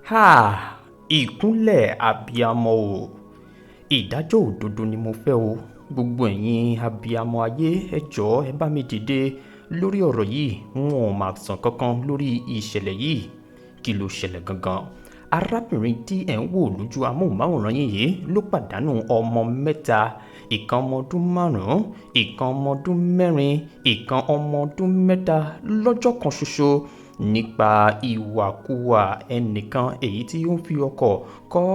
Ha! Ìkúnlẹ̀ abiyamọ o. Ìdájọ́ òdodo ni mo fẹ́ o. Gbogbo ẹ̀yin abiyamọ ayé ẹ jọ̀ọ́ ẹ bá mi dìde lórí ọ̀rọ̀ yìí. Wọn ò máa sàn kankan lórí ìṣẹ̀lẹ̀ yìí. Kí ló ṣẹlẹ̀ gangan? Arábìnrin tí ẹ̀ ń wò lójú amóhùnmáwòrán yìí ló pàdánù ọmọ mẹ́ta. Ìkan ọmọ ọdún 5, ìkan ọmọ ọdún 4, ìkan ọmọ ọdún 3 lọ́jọ́ kan ṣoṣo nípa ìwàkuwà ẹnìkan èyí tí ó ń fi ọkọ̀ kọ́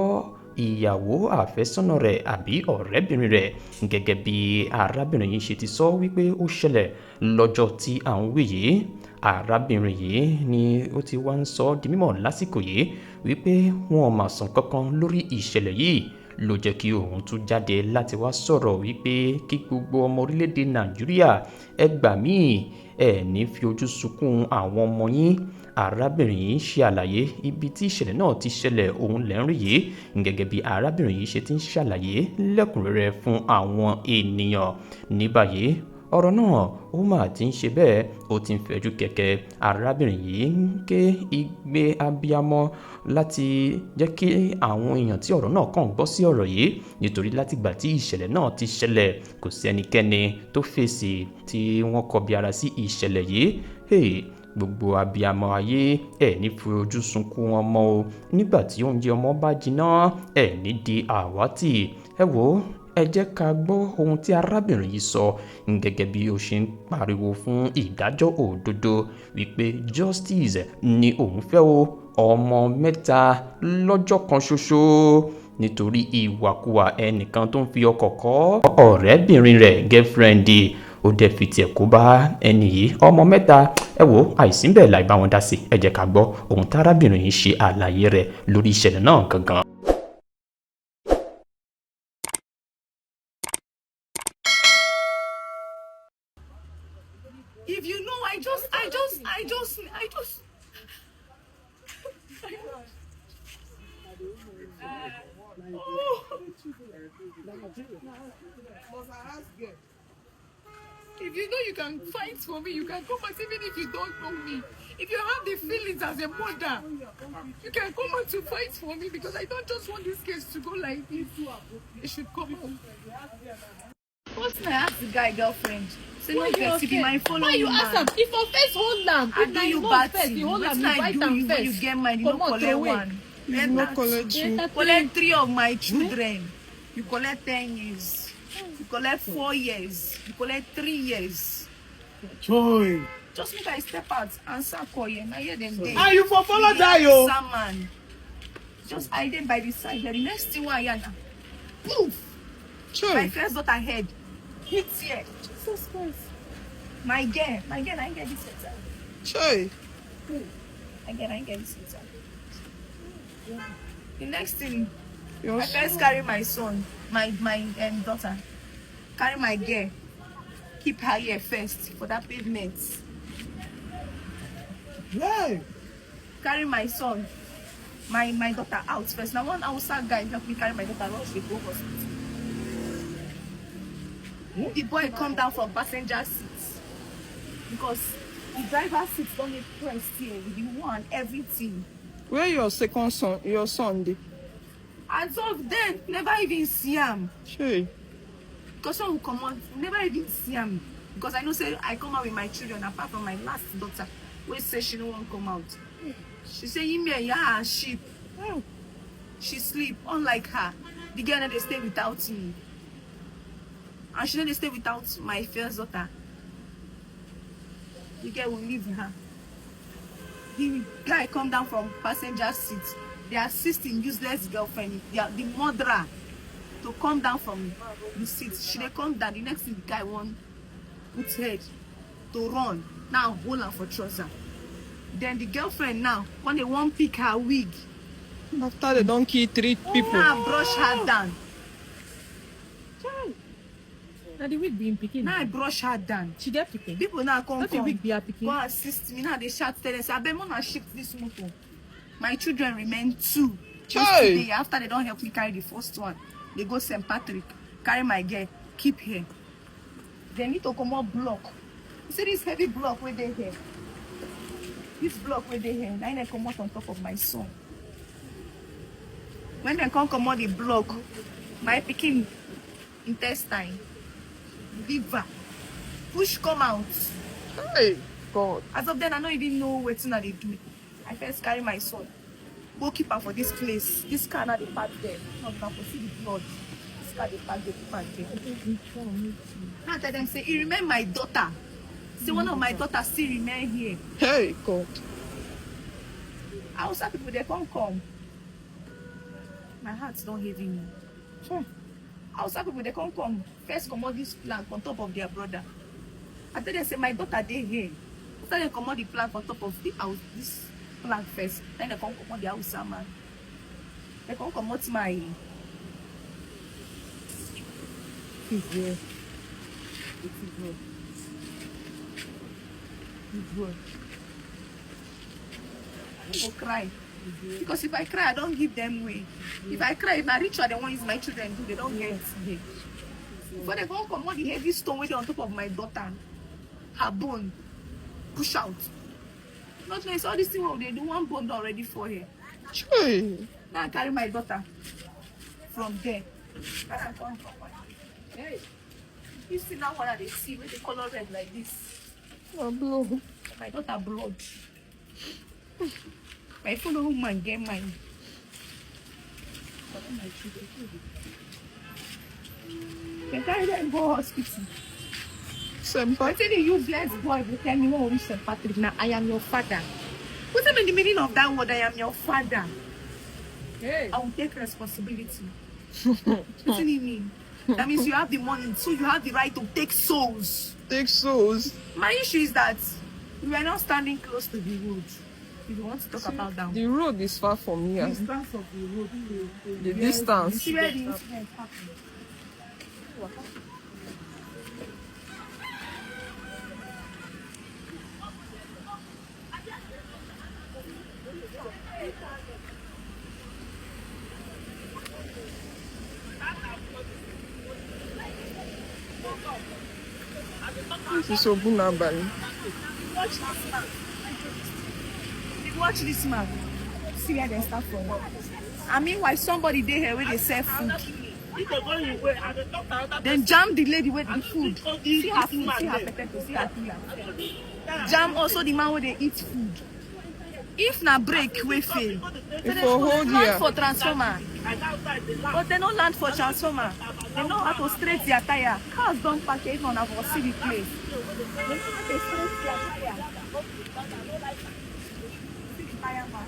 ìyàwó àfẹ́sọ́nà rẹ̀ àbí ọ̀rẹ́bìnrin rẹ̀, gẹ́gẹ́ bí arábìnrin yìí ṣe ti sọ wípé ó ṣẹlẹ̀ lọ́jọ́ tí à ń wí yìí. Arábìnrin yìí ni ó ti wá ń sọ di mímọ̀ lásìkò yìí wípé wọn ò mà sàn kankan lórí ìṣẹ̀lẹ̀ yìí, ló jẹ́ kí òun tún jáde láti wá sọ̀rọ̀ wípé kí gbogbo ọmọ orílẹ̀-èdè Nàìjíríà ẹ gbà mí, ẹ ní fi ojú sunkún àwọn ọmọ yín. Arábìnrin yìí ṣe àlàyé ibi tí ìṣẹ̀lẹ̀ náà ti ṣẹlẹ̀ òun lẹ́ ń rí yìí, gẹ́gẹ́ bí arábìnrin yìí ṣe ti ń ṣàlàyé lẹ́kùnrẹ́rẹ́ fún àwọn ènìyàn. Ní báyìí ọ̀rọ̀ náà ó mà ti ń ṣe bẹ́ẹ̀, ó ti ń fẹ̀jú kẹ̀kẹ́. Arábìnrin yìí ń ké igbe abiyamọ láti jẹ́ kí àwọn èèyàn tí ọ̀rọ̀ náà kàn gbọ́ sí ọ̀rọ̀ yìí, nítorí látìgbà tí ìṣẹ̀lẹ̀ náà ti ṣẹlẹ̀ kò sí ẹnikẹ́ni tó fèsì tí wọ́n kọbi ara sí ìṣẹ̀lẹ̀ yìí. Gbogbo abiyamọ ayé ẹ̀ ní fi ojú sunkún ọmọ o. Nígbà tí oúnjẹ ọmọ bá jiná ẹ̀ ní di àwátì. Ẹ wò ó, ẹ jẹ́ ká gbọ́ ohun tí arábìnrin yìí sọ, gẹ́gẹ́ bí ó ṣe ń pariwo fún ìdájọ́ òdodo wípé justice ni òun fẹ́ o. Ọmọ 3 lọ́jọ́ kan ṣoṣo nítorí ìwàkuwà ẹnìkan tó ń fi ọkọ̀ kọ́ ọ̀rẹ́bìnrin rẹ̀ girlfriend. Ó dẹ̀ fi tiẹ̀ kó bá ẹni yìí ọmọ 3. Ẹ wò àìsí bẹ́ẹ̀ láì bá wọn dá sí. Ẹ jẹ́ ká gbọ́ ohun tí arábìnrin yìí ṣe àlàyé rẹ̀ lórí ìṣẹ̀lẹ̀ náà gangan. If you know, I just. If you know you can fight for me, you can come out even if you don't know me. If you have the feelings as a mother, you can come out to fight for me because I don't just want this case to go like this. It should come out. First I ask the guy girlfriend. Say no vex, be my follow. Why you ask am? If I first hold am, I do you bad thing. you hold am, you Wetin I bite do am you when first. you get mine, you no collect one. You no collect you. Collect 3 of my children. You collect 10 years. You collect 4 years. You collect 3 years. Joy. Just make I step out and call you. Now hear them day. And you for follow that yo. Man. Just hide them by the side. The next thing one here now. Poof. Joy. My first daughter head hits here. Jesus Christ. My girl, I get this letter. Joy. I get this letter. The next thing, Your I first carry my son, my daughter, carry my girl, keep her here first for that pavement. Hey. Carry my son, my daughter out first. Now one outside guy help me carry my daughter rush the go hospital. The boy come down from passenger seat because the driver seat don't get pressed here with the one everything. Where your second son, your son dey? And so then never even see him. Joy. Because some will come on, never even see him. Because I know say I come out with my children apart from my last daughter, who say she don't want to come out. She say yeah, sheep. She sleep, unlike her. The girl they stay without me. And she they stay without my first daughter. The girl will leave her. The guy come down from passenger seat. They assist in useless girlfriend. They are the murderer to come down from the seat. She they come down. The next thing the guy want put head to run. Now hold her for trouser. Then the girlfriend now when they want pick her wig. After they don't kill 3 people. Now brush her down. Now the wig being picking. Now I brush her down. She get picking. People now come Not the wig be a picking. go assist me. Now they shout tell them say Abiyamo na shift this motor. My children remain 2. Just Hey. today after they don't help me carry the first one, they go St. Patrick, carry my girl, keep here. They need to come up block. You see this heavy block where they here. This block where they here. Now they come out on top of my son. When they come comot the block, my pikin intestine, liver, push come out. Hey, God. As of then, I don't even know wetin I dey do. I first carry my son, go keep am for this place. This car na dey park there. Not na for see the blood. This car dey park there, keep am there. Now I tell them say, he remain my daughter. Say one of my daughters still remain here. Hey, God. Hausa people they come. My heart don't heavy me. Hausa people they come. First come out this plant on top of their brother. I tell them say my daughter dey here. After they come out the plant on top of the house, this plant first. Then they come out the house man. They come out my. He's here. It's here. He's here. I go cry. Because if I cry, I don't give them way. If I cry, if I reach what they want use my children do, they don't get it. But they come out the heavy stone way on top of my daughter. Her bone. Push out. Not like all this thing what they do, one bone already for her. Hey. Now I carry my daughter from there. Hey. You see now what they see with the color red like this. Oh, blood. My daughter blood. My fellow woman get mine. They carry them go hospital. Sempa. I tell the useless boy will tell me what we St. Patrick. Now I am your father. What's the meaning of that word? I am your father. Hey. I will take responsibility. What does it mean? That means you have the money, so you have the right to take souls. Take souls. My issue is that we are not standing close to the road. If you want to talk about that, The road is far from here. distance of the road. The distance. See where the incident happened. This is Obunabali. Watch this man. See where they start from. I mean, why somebody there here where they sell food. Then jam the lady with the food. See her food, see her potato, see her tea. Jam also the man where they eat food. If na break, we fail. If for hold Land here. for transformer. But they don't land for transformer. They know how to straight their tire. Cars don't pack it on our city place. They know how to straight their tire. See the tire man.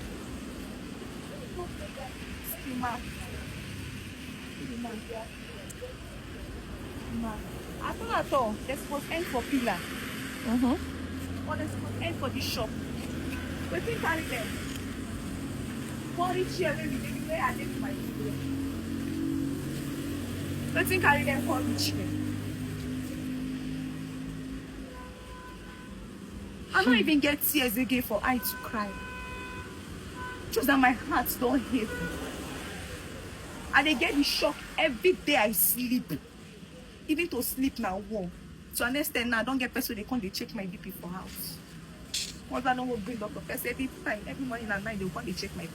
Steamer. At all, they're supposed to end for pillar. Or they're supposed to end for the shop. We think carry them. For each year, maybe where I take my children. We think carry them for each year. I don't even get tears again for eye to cry. Just that my heart don't hate me. And they get the shock every day I sleep. Even to sleep now, warm. To an extent now, I don't get person they come they check my BP for house. Once I don't go bring doctor first every time, every morning and night they come they check my BP.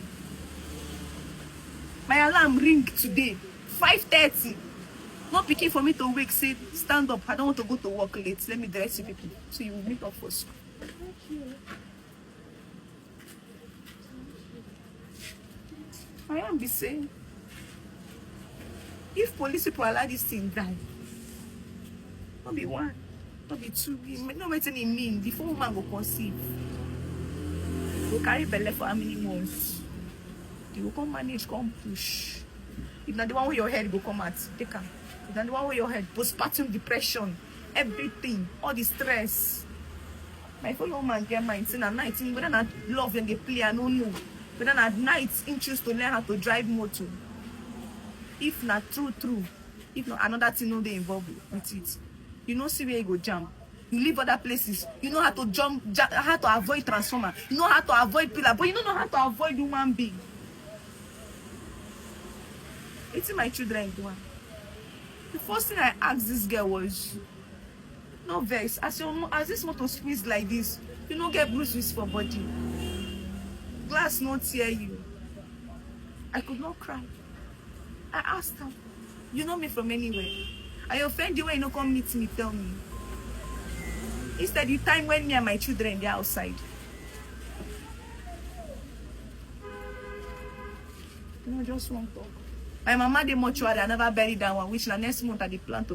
My alarm ring today, 5:30. Not picking for me to wake, say stand up. I don't want to go to work late. Let me dress you people. So you will meet up for school. I am be saying, if police people allow this thing die, not be one, not be two, no matter what it mean, before woman go conceive, go carry belly for how many months? You go come manage, come push. If not the one where your head go come out, take her. If not the one where your head, postpartum depression, everything, all the stress. My fellow woman get mine, saying at night, whether not love and they play, I don't know. Whether at night, choose to learn how to drive motor. If not true, if not another thing no they involved with it. You know see where you go jump. You live other places. You know how to jump how to avoid transformer. You know how to avoid pillar, but you don't know how to avoid human being. It's my children do. The first thing I asked this girl was, no vex, as this motor squeeze like this, you don't get bruises for body. Glass not tear you. I could not cry. I asked her, you know me from anywhere? I offend you when you no come meet me, tell me. Instead, the time when me and my children, they're outside. No, just one talk. My mama, they mortuary, I never buried that one, which the next month I plan to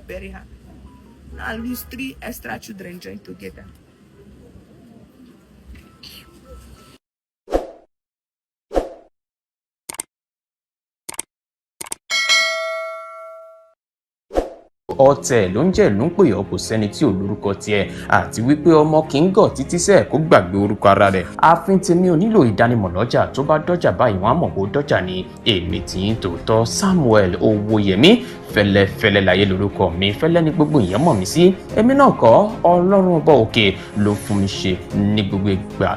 bury her. Now I lose 3 extra children joined together. ọ̀tẹ̀ ló ń jẹ́ ìlú ń pè ọ́ kò sẹ́ni tí ò lórúkọ tiẹ̀ àti wípé ọmọ kì í gọ̀ títí sẹ́ẹ̀ kó gbàgbé orúkọ ara rẹ̀. ààfin tèmi ò nílò ìdánimọ̀ lọ́jà tó bá dọ́jà báyìí wọ́n á mọ̀ bó dọ́jà ni. èmi tí ń tòótọ́ Samuel Owóyẹmí fẹ́lẹ́fẹ́lẹ́ láyé lórúkọ mi, fẹ́lẹ́ ní gbogbo ìyẹn mọ̀ mí sí. èmi náà kọ́ Ọlọ́run ọba òkè ló fún mi ṣe ní gbogbo ìgbà.